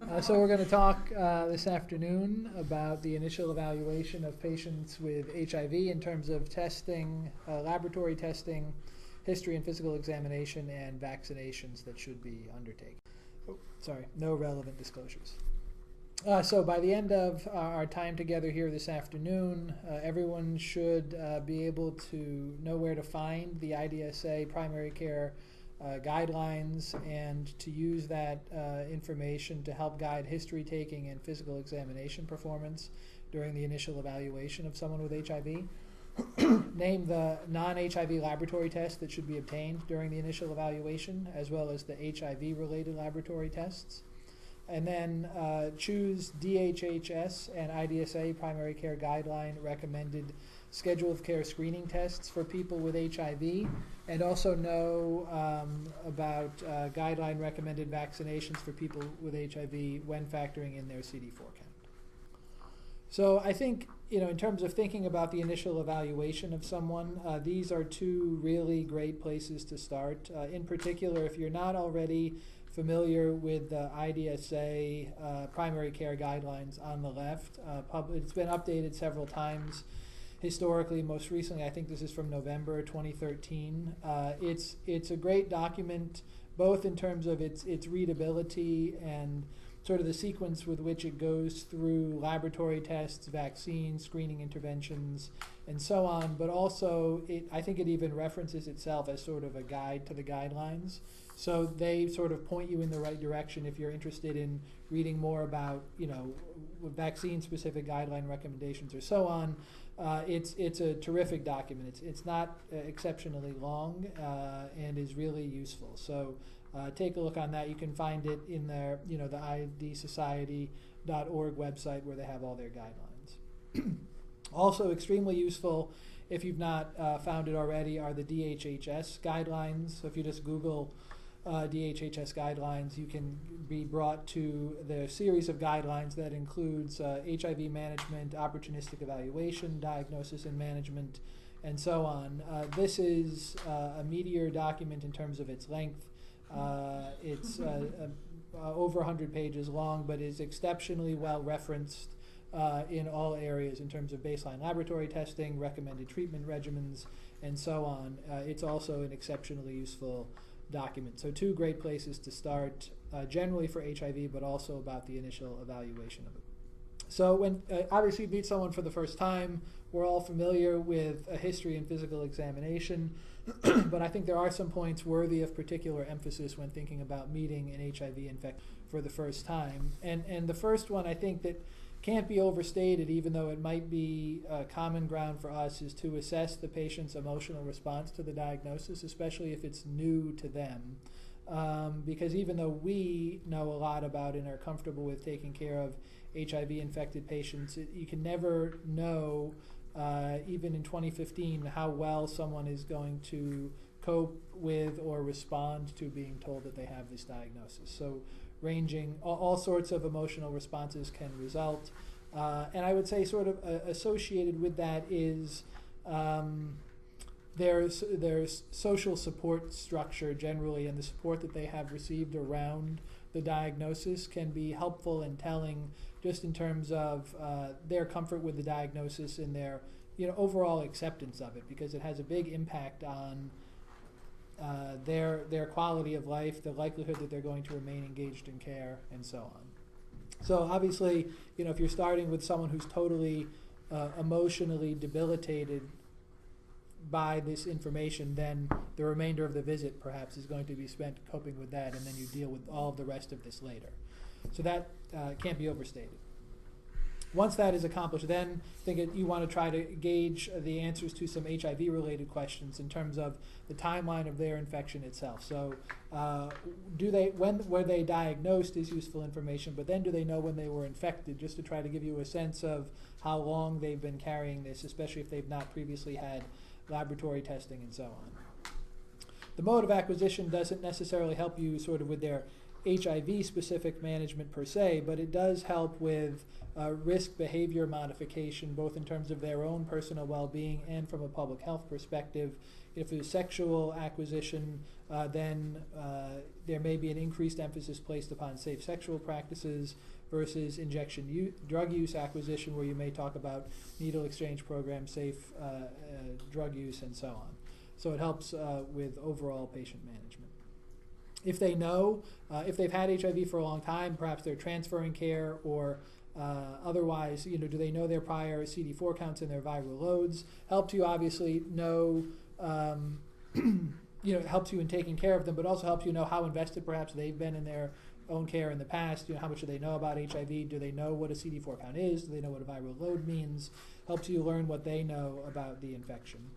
So we're going to talk this afternoon about the initial evaluation of patients with HIV in terms of testing, laboratory testing, history and physical examination, and vaccinations that should be undertaken. Oh, sorry, no relevant disclosures. So by the end of our time together here this afternoon, everyone should be able to know where to find the IDSA primary care guidelines and to use that information to help guide history taking and physical examination performance during the initial evaluation of someone with HIV. Name the non-HIV laboratory tests that should be obtained during the initial evaluation, as well as the HIV-related laboratory tests. And then choose DHHS and IDSA primary care guideline recommended schedule of care screening tests for people with HIV, and also know about guideline recommended vaccinations for people with HIV when factoring in their CD4 count. So I think, in terms of thinking about the initial evaluation of someone, these are two really great places to start. In particular, if you're not already familiar with the IDSA primary care guidelines on the left, it's been updated several times historically. Most recently, I think this is from November 2013. It's a great document, both in terms of its readability and sort of the sequence with which it goes through laboratory tests, vaccines, screening interventions, and so on, but also I think it even references itself as sort of a guide to the guidelines. So they sort of point you in the right direction if you're interested in reading more about, vaccine-specific guideline recommendations or so on. It's a terrific document. It's not exceptionally long and is really useful. So take a look on that. You can find it in their, the idsociety.org website where they have all their guidelines. Also extremely useful, if you've not found it already, are the DHHS guidelines. So if you just Google DHHS guidelines, you can be brought to the series of guidelines that includes HIV management, opportunistic evaluation, diagnosis and management, and so on. This is a meatier document in terms of its length. It's over 100 pages long, but is exceptionally well referenced in all areas in terms of baseline laboratory testing, recommended treatment regimens, and so on. It's also an exceptionally useful document. So two great places to start, generally for HIV, but also about the initial evaluation of it. So when obviously you meet someone for the first time, we're all familiar with a history and physical examination, but I think there are some points worthy of particular emphasis when thinking about meeting an HIV infected for the first time. And the first one I think that can't be overstated, even though it might be common ground for us, is to assess the patient's emotional response to the diagnosis, especially if it's new to them. Because even though we know a lot about and are comfortable with taking care of HIV-infected patients, you can never know, even in 2015, how well someone is going to cope with or respond to being told that they have this diagnosis. So ranging, all sorts of emotional responses can result. And I would say sort of associated with that is there's social support structure generally, and the support that they have received around the diagnosis can be helpful and telling just in terms of their comfort with the diagnosis and their overall acceptance of it, because it has a big impact on their quality of life, the likelihood that they're going to remain engaged in care, and so on. So obviously, if you're starting with someone who's totally emotionally debilitated by this information, then the remainder of the visit perhaps is going to be spent coping with that, and then you deal with all of the rest of this later. So that can't be overstated. Once that is accomplished, then I think you want to try to gauge the answers to some HIV-related questions in terms of the timeline of their infection itself. So when were they diagnosed is useful information, but then do they know when they were infected, just to try to give you a sense of how long they've been carrying this, especially if they've not previously had laboratory testing and so on. The mode of acquisition doesn't necessarily help you sort of with their HIV-specific management per se, but it does help with risk behavior modification, both in terms of their own personal well-being and from a public health perspective. If there's sexual acquisition, then there may be an increased emphasis placed upon safe sexual practices versus injection drug use acquisition, where you may talk about needle exchange programs, safe drug use, and so on. So it helps with overall patient management. If they know, if they've had HIV for a long time, perhaps they're transferring care, or otherwise, do they know their prior CD4 counts and their viral loads? Helps you obviously know, it helps you in taking care of them, but also helps you know how invested perhaps they've been in their own care in the past. How much do they know about HIV? Do they know what a CD4 count is? Do they know what a viral load means? Helps you learn what they know about the infection.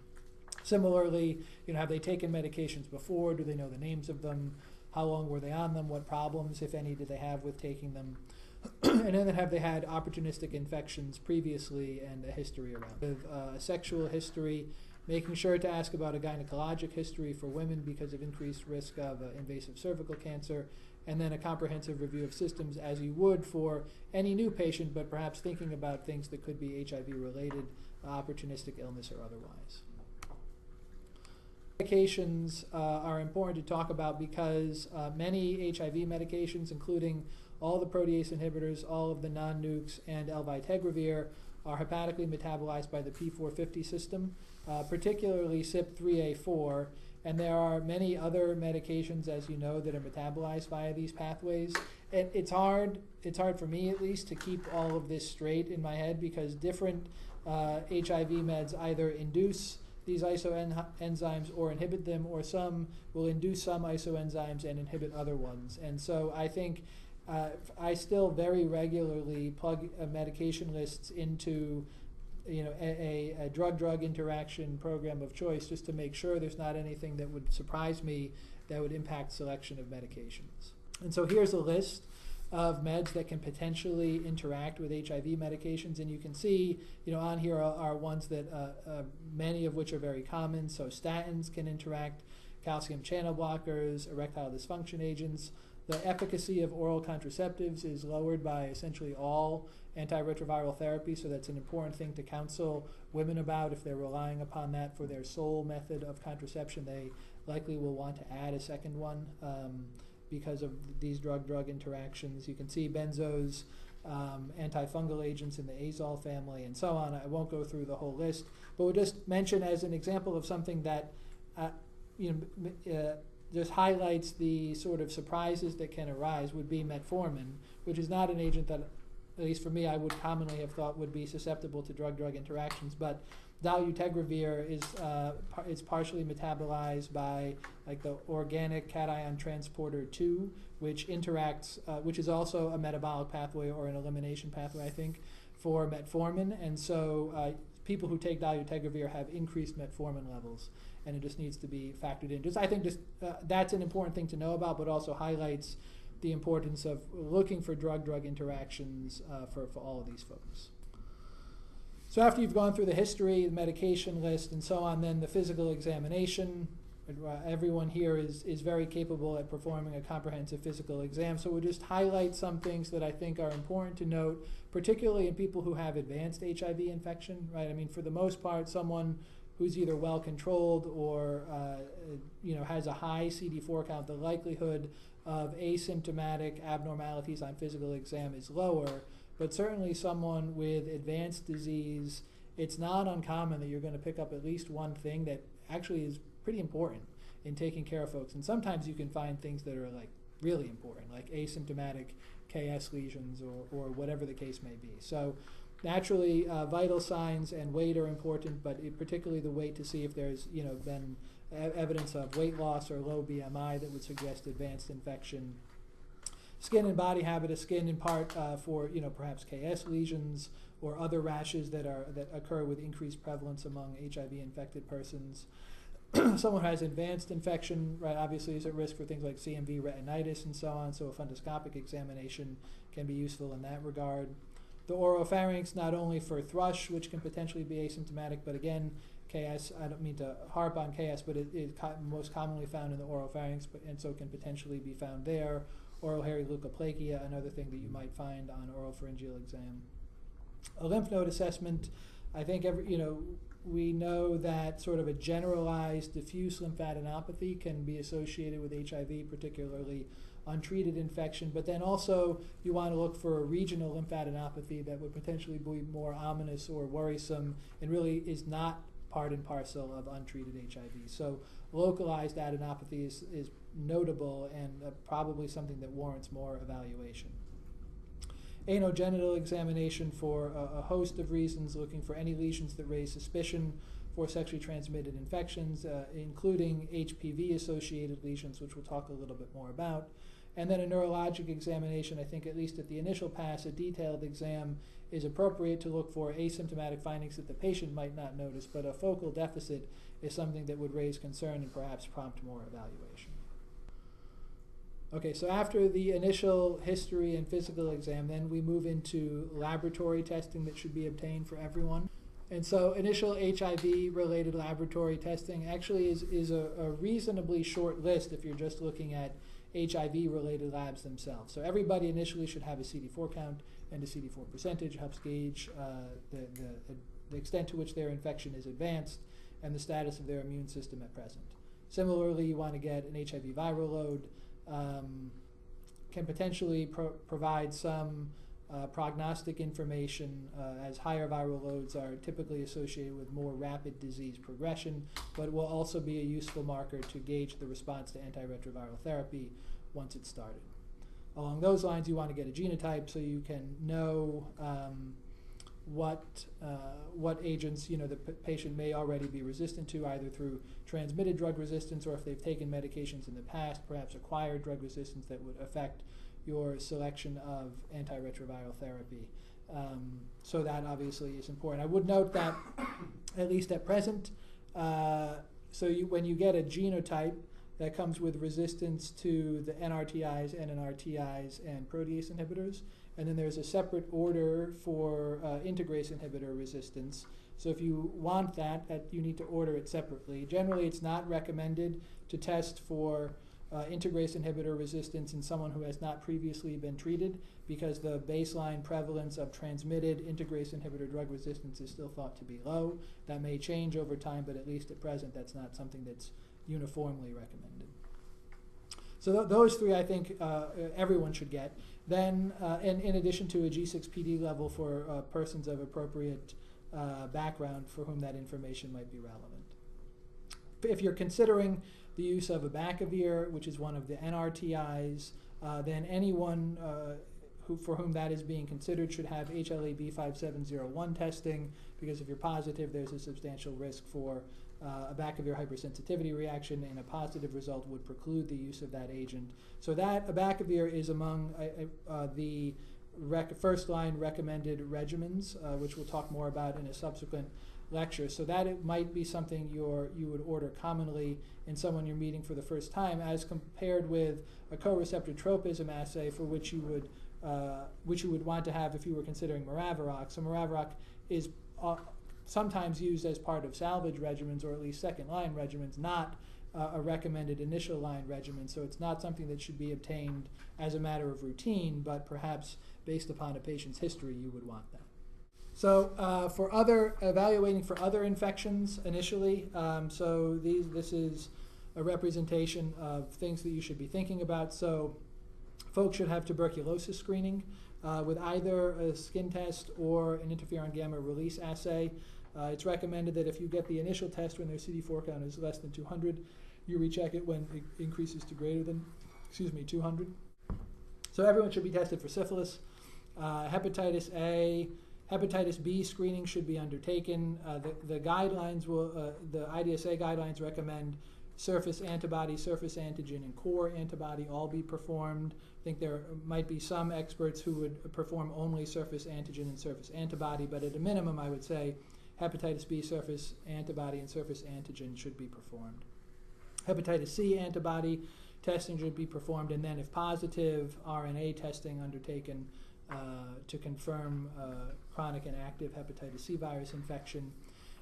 Similarly, have they taken medications before? Do they know the names of them? How long were they on them? What problems, if any, did they have with taking them? And then have they had opportunistic infections previously and a history around it? With a sexual history, making sure to ask about a gynecologic history for women because of increased risk of invasive cervical cancer, and then a comprehensive review of systems as you would for any new patient, but perhaps thinking about things that could be HIV-related, opportunistic illness or otherwise. Medications are important to talk about because many HIV medications, including all the protease inhibitors, all of the non-nukes, and elvitegravir, are hepatically metabolized by the P450 system, particularly CYP3A4, and there are many other medications, as you know, that are metabolized via these pathways. It's hard for me at least to keep all of this straight in my head, because different HIV meds either induce these isoenzymes or inhibit them, or some will induce some isoenzymes and inhibit other ones. And so I think I still very regularly plug medication lists into a drug-drug interaction program of choice, just to make sure there's not anything that would surprise me that would impact selection of medications. And so here's a list of meds that can potentially interact with HIV medications, and you can see, on here are ones that many of which are very common. So statins can interact, calcium channel blockers, erectile dysfunction agents. The efficacy of oral contraceptives is lowered by essentially all antiretroviral therapy, so that's an important thing to counsel women about. If they're relying upon that for their sole method of contraception, they likely will want to add a second one because of these drug-drug interactions. You can see benzos, antifungal agents in the azole family, and so on. I won't go through the whole list, but we'll just mention as an example of something that just highlights the sort of surprises that can arise would be metformin, which is not an agent that, at least for me, I would commonly have thought would be susceptible to drug-drug interactions. But dolutegravir is partially metabolized by the organic cation transporter 2, which interacts, which is also a metabolic pathway or an elimination pathway, I think, for metformin. And so people who take dolutegravir have increased metformin levels, and it just needs to be factored in. I think that's an important thing to know about, but also highlights the importance of looking for drug-drug interactions for all of these folks. So after you've gone through the history, the medication list, and so on, then the physical examination. Everyone here is very capable at performing a comprehensive physical exam, so we'll just highlight some things that I think are important to note, particularly in people who have advanced HIV infection, right? I mean, for the most part, someone who's either well controlled or has a high CD4 count, the likelihood of asymptomatic abnormalities on physical exam is lower. But certainly someone with advanced disease, it's not uncommon that you're going to pick up at least one thing that actually is pretty important in taking care of folks. And sometimes you can find things that are really important, like asymptomatic KS lesions or whatever the case may be. So naturally, vital signs and weight are important, but particularly the weight to see if there's been evidence of weight loss or low BMI that would suggest advanced infection. Skin and body habitus, skin in part for perhaps KS lesions or other rashes that occur with increased prevalence among HIV-infected persons. Someone who has advanced infection, right, obviously is at risk for things like CMV, retinitis, and so on. So a fundoscopic examination can be useful in that regard. The oropharynx, not only for thrush, which can potentially be asymptomatic, but again, KS, I don't mean to harp on KS, but it is most commonly found in the oropharynx, and so can potentially be found there. oral hairy leukoplakia, another thing that you might find on oral pharyngeal exam. A lymph node assessment, I think we know that sort of a generalized diffuse lymphadenopathy can be associated with HIV, particularly untreated infection, but then also you want to look for a regional lymphadenopathy that would potentially be more ominous or worrisome and really is not part and parcel of untreated HIV. So localized adenopathy is notable and probably something that warrants more evaluation. Anogenital examination for a host of reasons, looking for any lesions that raise suspicion for sexually transmitted infections, including HPV-associated lesions, which we'll talk a little bit more about. And then a neurologic examination, I think at least at the initial pass, a detailed exam is appropriate to look for asymptomatic findings that the patient might not notice, but a focal deficit is something that would raise concern and perhaps prompt more evaluation. Okay, so after the initial history and physical exam, then we move into laboratory testing that should be obtained for everyone. And so initial HIV-related laboratory testing actually is a reasonably short list if you're just looking at HIV-related labs themselves. So everybody initially should have a CD4 count and a CD4 percentage, helps gauge the extent to which their infection is advanced and the status of their immune system at present. Similarly, you want to get an HIV viral load, can potentially provide some prognostic information, as higher viral loads are typically associated with more rapid disease progression, but it will also be a useful marker to gauge the response to antiretroviral therapy once it's started. Along those lines, you want to get a genotype so you can know what agents the patient may already be resistant to, either through transmitted drug resistance or if they've taken medications in the past, perhaps acquired drug resistance that would affect your selection of antiretroviral therapy. So that obviously is important. I would note that, at least at present, when you get a genotype that comes with resistance to the NRTIs, NNRTIs, and protease inhibitors, and then there's a separate order for integrase inhibitor resistance. So if you want that, you need to order it separately. Generally, it's not recommended to test for integrase inhibitor resistance in someone who has not previously been treated, because the baseline prevalence of transmitted integrase inhibitor drug resistance is still thought to be low. That may change over time, but at least at present, that's not something that's uniformly recommended. So those three, I think, everyone should get. Then, in addition to a G6PD level for persons of appropriate background for whom that information might be relevant. If you're considering the use of abacavir, which is one of the NRTIs, then anyone for whom that is being considered should have HLA-B5701 testing, because if you're positive, there's a substantial risk for abacavir hypersensitivity reaction, and a positive result would preclude the use of that agent. So that abacavir is among the first-line recommended regimens, which we'll talk more about in a subsequent lecture. So that it might be something you would order commonly in someone you're meeting for the first time, as compared with a co-receptor tropism assay for which you would want to have if you were considering Maraviroc. So Maraviroc is sometimes used as part of salvage regimens, or at least second-line regimens, not a recommended initial line regimen. So it's not something that should be obtained as a matter of routine, but perhaps based upon a patient's history, you would want that. So for evaluating for other infections initially, this is a representation of things that you should be thinking about. So folks should have tuberculosis screening with either a skin test or an interferon gamma release assay. It's recommended that if you get the initial test when their CD4 count is less than 200, you recheck it when it increases to greater than, 200. So everyone should be tested for syphilis. Hepatitis A, hepatitis B screening should be undertaken. The guidelines the IDSA guidelines recommend surface antibody, surface antigen, and core antibody all be performed. I think there might be some experts who would perform only surface antigen and surface antibody, but at a minimum, I would say hepatitis B surface antibody and surface antigen should be performed. Hepatitis C antibody testing should be performed, and then if positive, RNA testing undertaken to confirm chronic and active hepatitis C virus infection.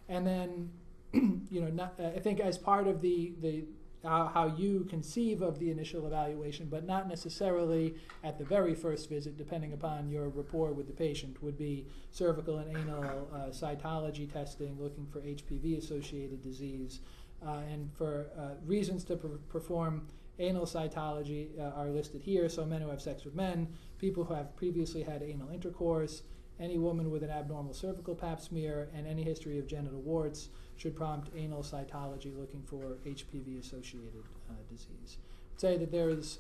And then, I think as part of the how you conceive of the initial evaluation, but not necessarily at the very first visit, depending upon your rapport with the patient, would be cervical and anal cytology testing, looking for HPV-associated disease. And for reasons to perform anal cytology are listed here. So men who have sex with men, people who have previously had anal intercourse, any woman with an abnormal cervical pap smear, and any history of genital warts should prompt anal cytology looking for HPV-associated disease. I'd say that there's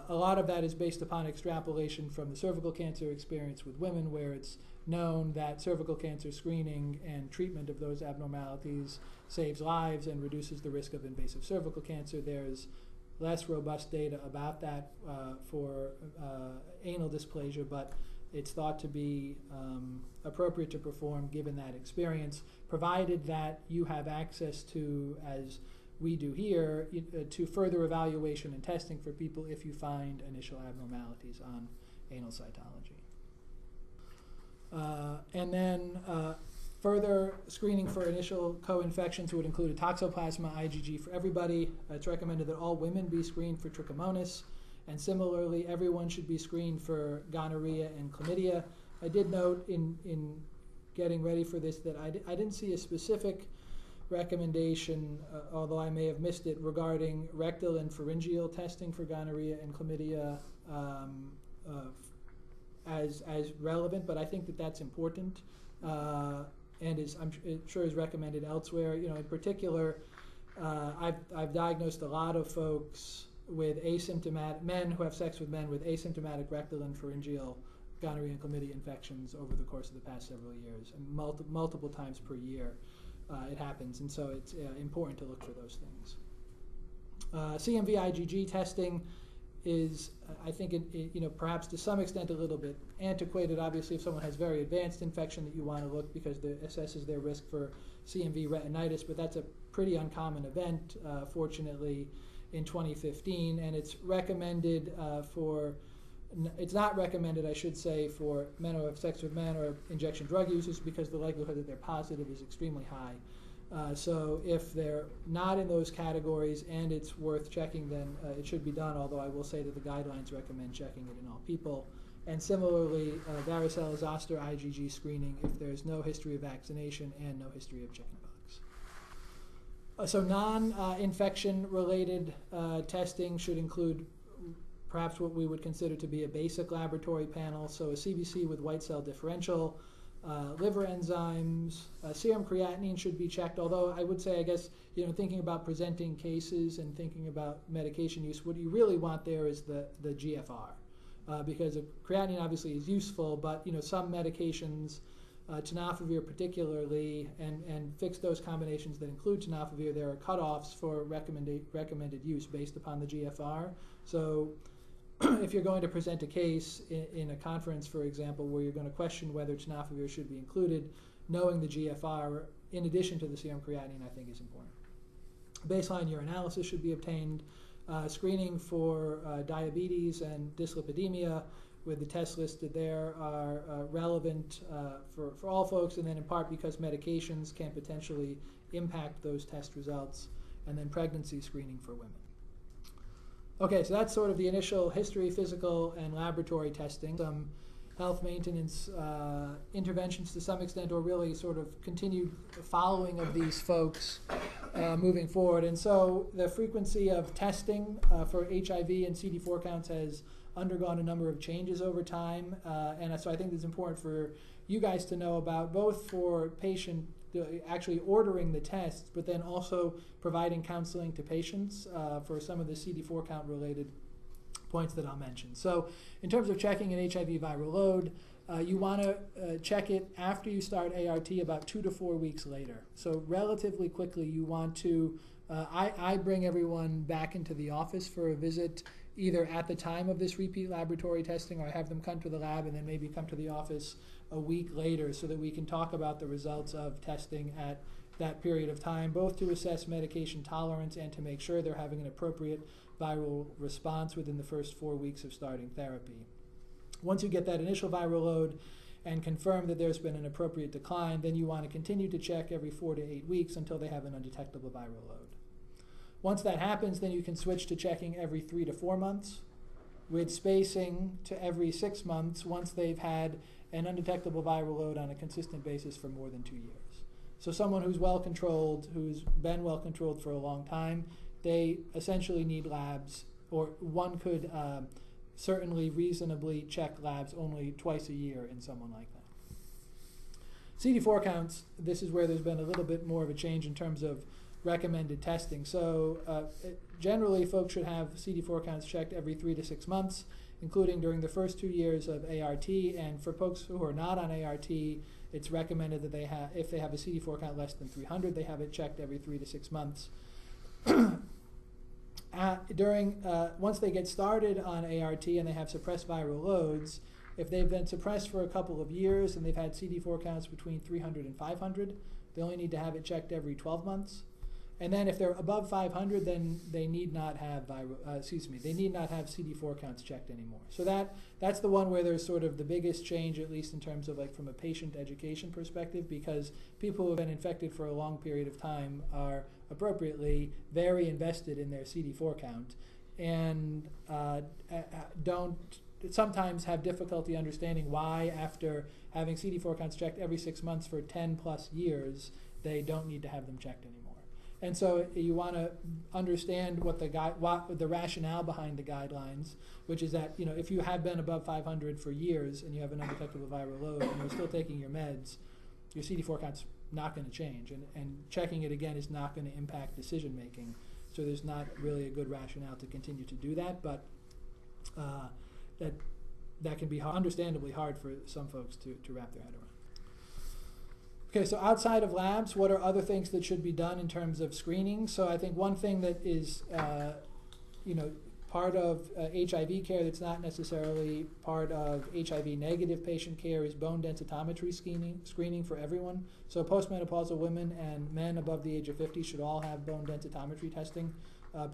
a lot of that is based upon extrapolation from the cervical cancer experience with women, where it's known that cervical cancer screening and treatment of those abnormalities saves lives and reduces the risk of invasive cervical cancer. There's less robust data about that for anal dysplasia, but it's thought to be appropriate to perform given that experience, provided that you have access to, as we do here, to further evaluation and testing for people if you find initial abnormalities on anal cytology. And then further screening for initial co-infections would include a toxoplasma IgG for everybody. It's recommended that all women be screened for trichomonas, and similarly, everyone should be screened for gonorrhea and chlamydia. I did note in getting ready for this that I didn't see a specific recommendation, although I may have missed it, regarding rectal and pharyngeal testing for gonorrhea and chlamydia as relevant, but I think that that's important and I'm sure is recommended elsewhere. You know, in particular, I've diagnosed a lot of folks with asymptomatic, men who have sex with men with asymptomatic rectal and pharyngeal gonorrhea and chlamydia infections over the course of the past several years, and multiple times per year it happens, and so it's important to look for those things. CMV IgG testing is, I think, perhaps to some extent a little bit antiquated. Obviously, if someone has very advanced infection, that you want to look because it assesses their risk for CMV retinitis, but that's a pretty uncommon event, fortunately, in 2015, and it's recommended it's not recommended, I should say, for men who have sex with men or injection drug users, because the likelihood that they're positive is extremely high. So if they're not in those categories and it's worth checking, then it should be done, although I will say that the guidelines recommend checking it in all people. And similarly, varicella zoster IgG screening if there's no history of vaccination and no history of chickenpox. So non-infection related testing should include perhaps what we would consider to be a basic laboratory panel, so a CBC with white cell differential, liver enzymes, serum creatinine should be checked, although I would say, I guess, thinking about presenting cases and thinking about medication use, what you really want there is the GFR, because creatinine obviously is useful, but some medications, tenofovir particularly, and fixed dose combinations that include tenofovir, there are cutoffs for recommended use based upon the GFR. So if you're going to present a case in a conference, for example, where you're going to question whether tenofovir should be included, knowing the GFR in addition to the serum creatinine, I think, is important. Baseline urinalysis should be obtained. Screening for diabetes and dyslipidemia with the tests listed there are relevant for all folks, and then in part because medications can potentially impact those test results, and then pregnancy screening for women. Okay, so that's sort of the initial history, physical, and laboratory testing. Some health maintenance interventions to some extent, or really sort of continued following of these folks moving forward. And so the frequency of testing for HIV and CD4 counts has undergone a number of changes over time. And so I think it's important for you guys to know about, both for patient actually ordering the tests, but then also providing counseling to patients for some of the CD4 count related points that I'll mention. So in terms of checking an HIV viral load, you want to check it after you start ART about 2 to 4 weeks later. So relatively quickly you want to, I bring everyone back into the office for a visit either at the time of this repeat laboratory testing, or I have them come to the lab and then maybe come to the office a week later so that we can talk about the results of testing at that period of time, both to assess medication tolerance and to make sure they're having an appropriate viral response within the first 4 weeks of starting therapy. Once you get that initial viral load and confirm that there's been an appropriate decline, then you want to continue to check every 4 to 8 weeks until they have an undetectable viral load. Once that happens, then you can switch to checking every 3 to 4 months, with spacing to every 6 months once they've had an undetectable viral load on a consistent basis for more than 2 years. So someone who's well controlled, who's been well controlled for a long time, they essentially need labs, or one could certainly reasonably check labs only twice a year in someone like that. CD4 counts, this is where there's been a little bit more of a change in terms of recommended testing. So generally folks should have CD4 counts checked every 3 to 6 months, including during the first 2 years of ART. And for folks who are not on ART, it's recommended that they have, if they have a CD4 count less than 300, they have it checked every 3 to 6 months. Once they get started on ART and they have suppressed viral loads, if they've been suppressed for a couple of years and they've had CD4 counts between 300 and 500, they only need to have it checked every 12 months. And then if they're above 500, then they need not have they need not have CD4 counts checked anymore. So that's the one where there's sort of the biggest change, at least in terms of like from a patient education perspective, because people who have been infected for a long period of time are appropriately very invested in their CD4 count and don't sometimes have difficulty understanding why, after having CD4 counts checked every 6 months for 10 plus years, they don't need to have them checked anymore. And so you want to understand what the rationale behind the guidelines, which is that, you know, if you have been above 500 for years and you have an undetectable viral load and you're still taking your meds, your CD4 count's not going to change, and checking it again is not going to impact decision making. So there's not really a good rationale to continue to do that, but that can be understandably hard for some folks to wrap their head around. Okay, so outside of labs, what are other things that should be done in terms of screening? So I think one thing that is, part of HIV care that's not necessarily part of HIV negative patient care is bone densitometry screening for everyone. So postmenopausal women and men above the age of 50 should all have bone densitometry testing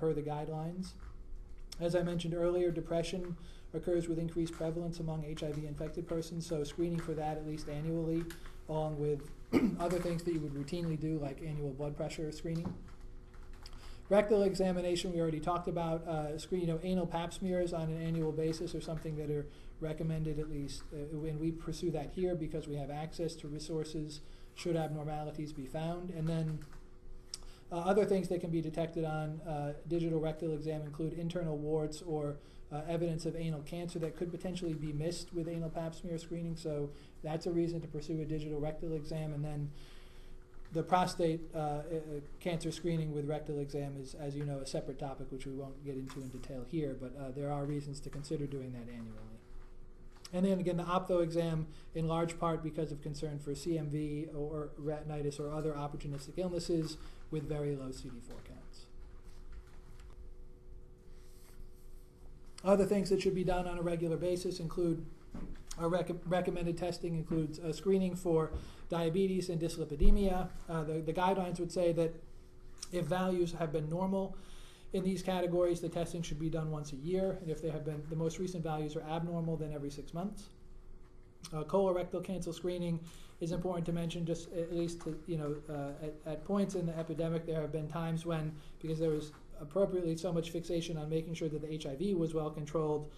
per the guidelines. As I mentioned earlier, depression occurs with increased prevalence among HIV infected persons, so screening for that at least annually, along with other things that you would routinely do, like annual blood pressure screening. Rectal examination, we already talked about. Anal pap smears on an annual basis are something that are recommended, at least, and we pursue that here because we have access to resources should abnormalities be found. And then other things that can be detected on digital rectal exam include internal warts or evidence of anal cancer that could potentially be missed with anal pap smear screening. So that's a reason to pursue a digital rectal exam. And then the prostate cancer screening with rectal exam is, as you know, a separate topic which we won't get into in detail here, but there are reasons to consider doing that annually. And then again, the ophtho exam, in large part because of concern for CMV or retinitis or other opportunistic illnesses with very low CD4 counts. Other things that should be done on a regular basis include recommended testing includes screening for diabetes and dyslipidemia. The guidelines would say that if values have been normal in these categories, the testing should be done once a year. And if they have been, the most recent values are abnormal, then every 6 months. Colorectal cancer screening is important to mention, just at least to, at points in the epidemic, there have been times when, because there was appropriately so much fixation on making sure that the HIV was well controlled,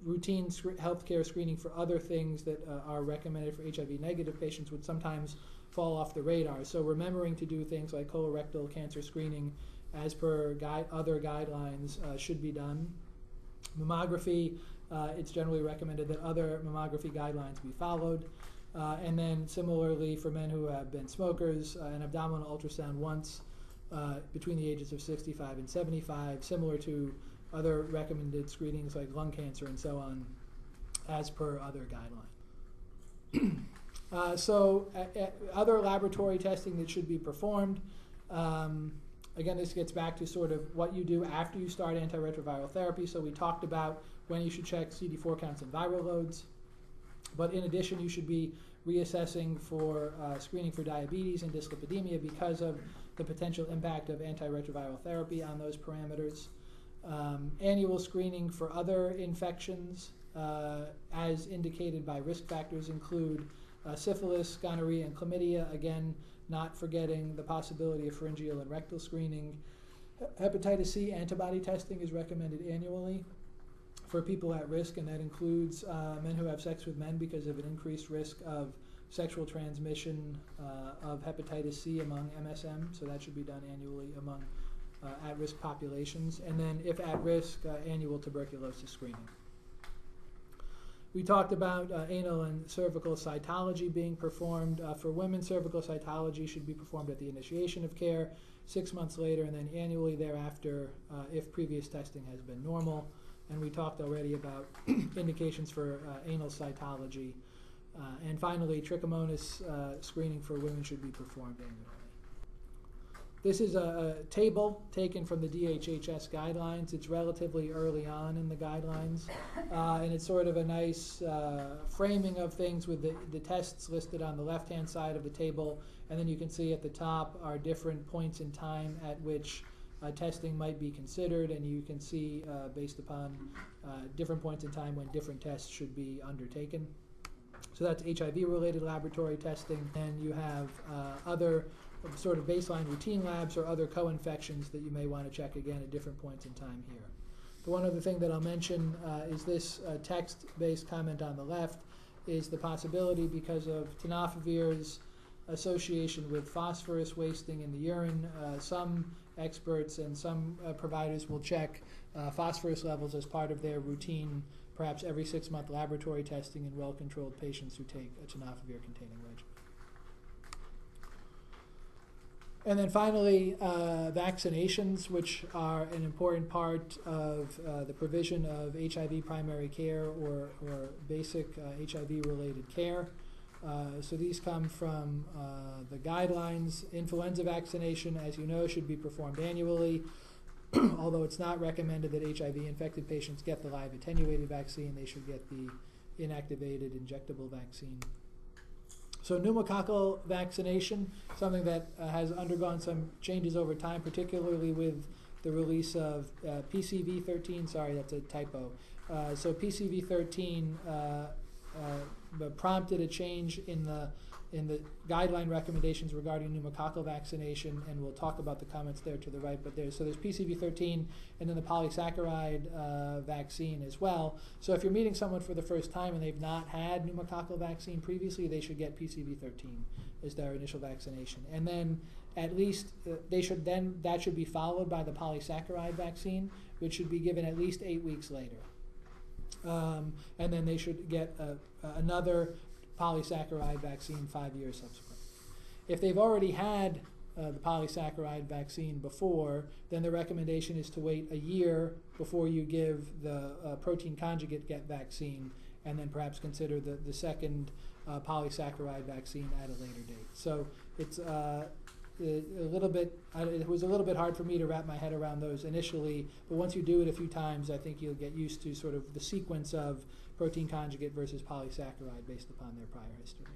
routine healthcare screening for other things that are recommended for HIV negative patients would sometimes fall off the radar. So remembering to do things like colorectal cancer screening as per other guidelines should be done. Mammography, it's generally recommended that other mammography guidelines be followed. And then similarly for men who have been smokers, an abdominal ultrasound once between the ages of 65 and 75, similar to other recommended screenings like lung cancer and so on, as per other guidelines. Other laboratory testing that should be performed. Again, this gets back to sort of what you do after you start antiretroviral therapy. So we talked about when you should check CD4 counts and viral loads. But in addition, you should be reassessing for screening for diabetes and dyslipidemia because of the potential impact of antiretroviral therapy on those parameters. Annual screening for other infections, as indicated by risk factors, include syphilis, gonorrhea, and chlamydia, again, not forgetting the possibility of pharyngeal and rectal screening. Hepatitis C antibody testing is recommended annually for people at risk, and that includes men who have sex with men because of an increased risk of sexual transmission of hepatitis C among MSM, so that should be done annually among at-risk populations. And then if at risk, annual tuberculosis screening. We talked about anal and cervical cytology being performed. For women, cervical cytology should be performed at the initiation of care, 6 months later, and then annually thereafter if previous testing has been normal. And we talked already about indications for anal cytology. And finally, trichomonas screening for women should be performed annually. This is a table taken from the DHHS guidelines. It's relatively early on in the guidelines, and it's sort of a nice framing of things with the tests listed on the left-hand side of the table, and then you can see at the top are different points in time at which testing might be considered, and you can see based upon different points in time when different tests should be undertaken. So that's HIV-related laboratory testing, and you have other sort of baseline routine labs or other co-infections that you may want to check again at different points in time here. The one other thing that I'll mention is this text-based comment on the left is the possibility, because of tenafavir's association with phosphorus wasting in the urine, some experts and some providers will check phosphorus levels as part of their routine, perhaps every 6-month laboratory testing in well-controlled patients who take a tenofovir-containing regimen. And then finally, vaccinations, which are an important part of the provision of HIV primary care or basic HIV-related care. So these come from the guidelines. Influenza vaccination, as you know, should be performed annually. Although it's not recommended that HIV-infected patients get the live attenuated vaccine, they should get the inactivated injectable vaccine. So pneumococcal vaccination, something that has undergone some changes over time, particularly with the release of PCV13, sorry, that's a typo. So PCV13 prompted a change in the guideline recommendations regarding pneumococcal vaccination, and we'll talk about the comments there to the right. But there's PCV13 and then the polysaccharide vaccine as well. So if you're meeting someone for the first time and they've not had pneumococcal vaccine previously, they should get PCV13 as their initial vaccination, and then at least that should be followed by the polysaccharide vaccine, which should be given at least 8 weeks later, and then they should get another polysaccharide vaccine 5 years subsequent. If they've already had the polysaccharide vaccine before, then the recommendation is to wait a year before you give the protein conjugate vaccine, and then perhaps consider the second polysaccharide vaccine at a later date. So it's it was a little bit hard for me to wrap my head around those initially, but once you do it a few times, I think you'll get used to sort of the sequence of protein conjugate versus polysaccharide based upon their prior history.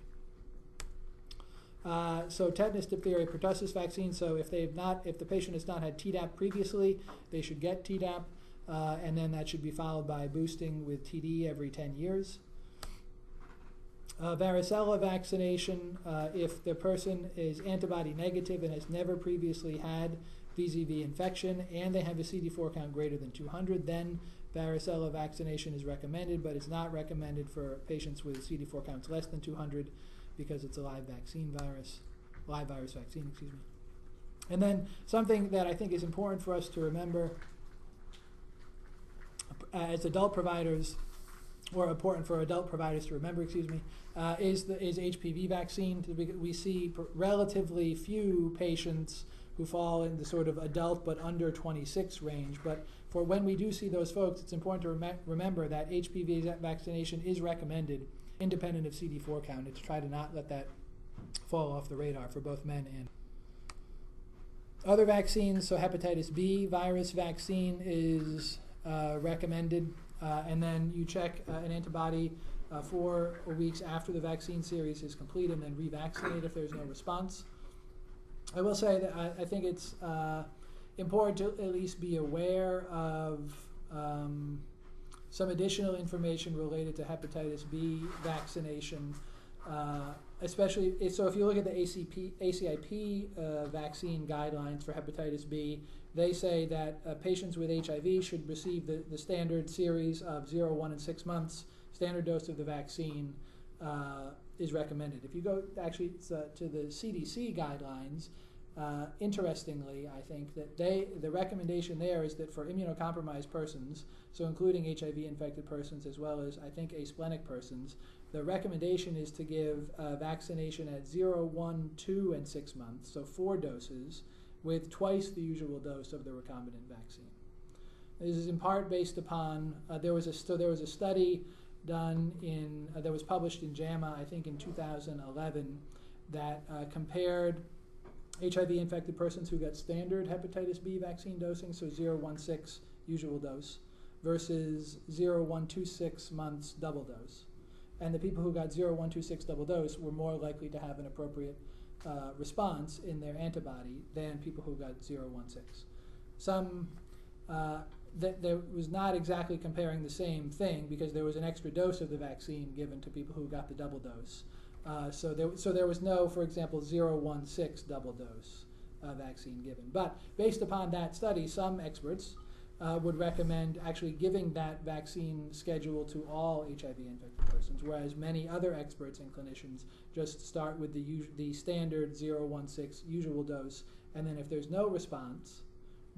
So tetanus, diphtheria, pertussis vaccine. So if the patient has not had Tdap previously, they should get Tdap, and then that should be followed by boosting with TD every 10 years. Varicella vaccination, if the person is antibody negative and has never previously had VZV infection and they have a CD4 count greater than 200, then varicella vaccination is recommended, but it's not recommended for patients with CD4 counts less than 200 because it's a live virus vaccine, excuse me. And then something that I think is important for us to remember as adult providers, or important for adult providers to remember, excuse me, is HPV vaccine. We see relatively few patients who fall in the sort of adult but under 26 range. But for when we do see those folks, it's important to remember that HPV vaccination is recommended independent of CD4 count, and to try to not let that fall off the radar for both men and other vaccines. So hepatitis B virus vaccine is recommended, and then you check an antibody 4 weeks after the vaccine series is complete, and then revaccinate if there's no response. I will say that I think it's important to at least be aware of some additional information related to hepatitis B vaccination. Especially, so if you look at the ACIP vaccine guidelines for hepatitis B, they say that patients with HIV should receive the standard series of 0, 1, and 6 months. Standard dose of the vaccine is recommended. If you go actually to the CDC guidelines, interestingly, I think that the recommendation there is that for immunocompromised persons, so including HIV-infected persons as well as, I think, asplenic persons, the recommendation is to give vaccination at 0, 1, 2, and 6 months, so 4 doses, with twice the usual dose of the recombinant vaccine. This is in part based upon, there was a study done that was published in JAMA, I think in 2011, that compared HIV-infected persons who got standard hepatitis B vaccine dosing, so 0, 1, 6 usual dose, versus 0, 1, 2, 6 months double dose. And the people who got 0, 1, 2, 6 double dose were more likely to have an appropriate response in their antibody than people who got 0, 1, 6. There was not exactly comparing the same thing because there was an extra dose of the vaccine given to people who got the double dose. So there was no, for example, 0, 1, 6 double dose vaccine given. But based upon that study, some experts would recommend actually giving that vaccine schedule to all HIV-infected persons, whereas many other experts and clinicians just start with the standard 0, 1, 6 usual dose, and then if there's no response,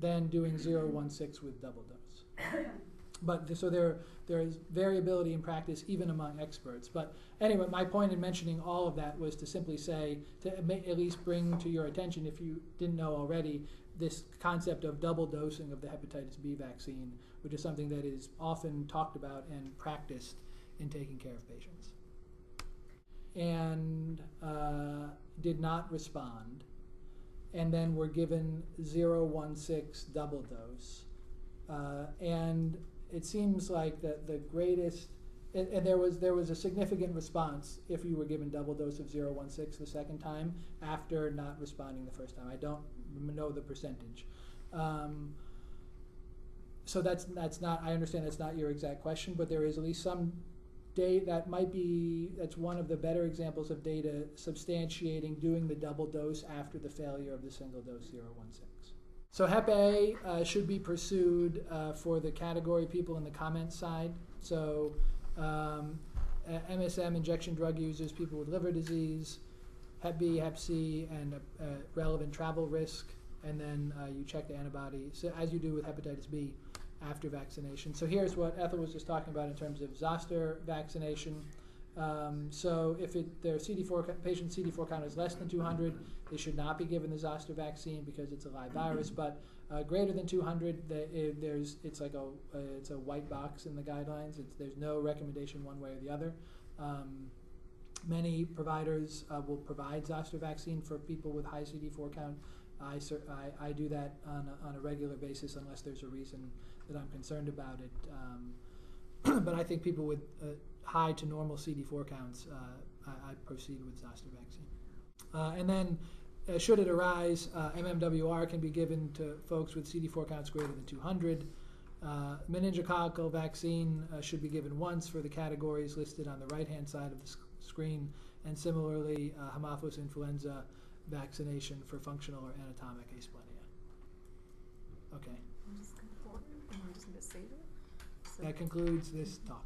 then doing 0, 1, 6 with double dose. But so there is variability in practice even among experts. But anyway, my point in mentioning all of that was to simply say, to at least bring to your attention, if you didn't know already, this concept of double dosing of the hepatitis B vaccine, which is something that is often talked about and practiced in taking care of patients. And did not respond, and then were given 0, 1, 6 double dose. And it seems like the greatest, and there was a significant response if you were given double dose of 0, 1, 6 the second time after not responding the first time. I don't know the percentage. So that's not, I understand that's not your exact question, but there is at least some data that's one of the better examples of data substantiating doing the double dose after the failure of the single dose 0, 1, 6. So Hep A should be pursued for the category people in the comments side. So MSM, injection drug users, people with liver disease, Hep B, Hep C, and relevant travel risk, and then you check the antibody, so as you do with hepatitis B after vaccination. So here's what Ethel was just talking about in terms of zoster vaccination. So if their patient's CD4 count is less than 200, they should not be given the zoster vaccine because it's a live virus. But greater than 200, it's a white box in the guidelines. There's no recommendation one way or the other. Many providers will provide zoster vaccine for people with high CD4 count. I do that on a regular basis unless there's a reason that I'm concerned about it. But I think people with high to normal CD4 counts, I proceed with zoster vaccine. And then, should it arise, MMWR can be given to folks with CD4 counts greater than 200. Meningococcal vaccine should be given once for the categories listed on the right-hand side of the screen, and similarly, Haemophilus influenza vaccination for functional or anatomic asplenia. Okay. I'm just going to forward, and I'm just going to save it. So That concludes this talk.